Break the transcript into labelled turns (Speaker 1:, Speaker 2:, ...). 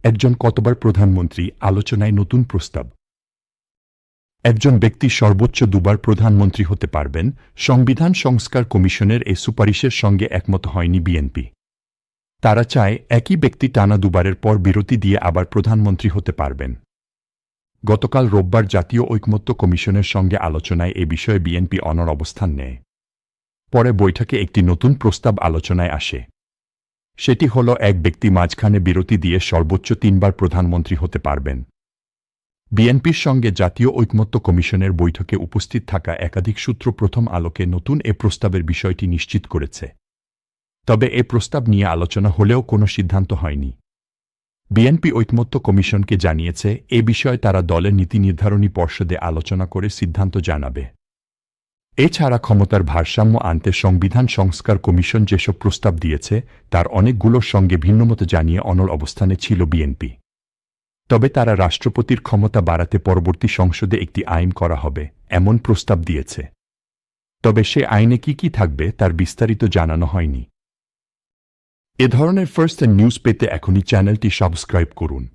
Speaker 1: একজন কতবার প্রধানমন্ত্রী আলোচনায় নতুন প্রস্তাব। একজন ব্যক্তি সর্বোচ্চ দুবার প্রধানমন্ত্রী হতে পারবেন, সংবিধান সংস্কার কমিশনের এই সুপারিশের সঙ্গে একমত হয়নি বিএনপি। তারা চায় একই ব্যক্তি টানা দুবারের পর বিরতি দিয়ে আবার প্রধানমন্ত্রী হতে পারবেন। গতকাল রোববার জাতীয় ঐকমত্য কমিশনের সঙ্গে আলোচনায় এ বিষয়ে বিএনপি অনড় অবস্থান নেয়। পরে বৈঠকে একটি নতুন প্রস্তাব আলোচনায় আসে। সেটি হল এক ব্যক্তি মাঝখানে বিরতি দিয়ে সর্বোচ্চ ৩ বার প্রধানমন্ত্রী হতে পারবেন। বিএনপির সঙ্গে জাতীয় ঐকমত্য কমিশনের বৈঠকে উপস্থিত থাকা একাধিক সূত্র প্রথম আলোকে নতুন এ প্রস্তাবের বিষয়টি নিশ্চিত করেছে। তবে এ প্রস্তাব নিয়ে আলোচনা হলেও কোনো সিদ্ধান্ত হয়নি। বিএনপি ঐকমত্য কমিশনকে জানিয়েছে এ বিষয়ে তারা দলের নীতি নির্ধারণী পর্ষদে আলোচনা করে সিদ্ধান্ত জানাবে। এছাড়া ক্ষমতার ভারসাম্য আনতে সংবিধান সংস্কার কমিশন যেসব প্রস্তাব দিয়েছে তার অনেকগুলোর সঙ্গে ভিন্নমত জানিয়ে অনড় অবস্থানে ছিল বিএনপি। তবে তারা রাষ্ট্রপতির ক্ষমতা বাড়াতে পরবর্তী সংসদে একটি আইন করা হবে এমন প্রস্তাব দিয়েছে। তবে সে আইনে কি থাকবে তার বিস্তারিত জানানো হয়নি। এ ধরনের ফার্স্ট নিউজ পেতে এখনই চ্যানেলটি সাবস্ক্রাইব করুন।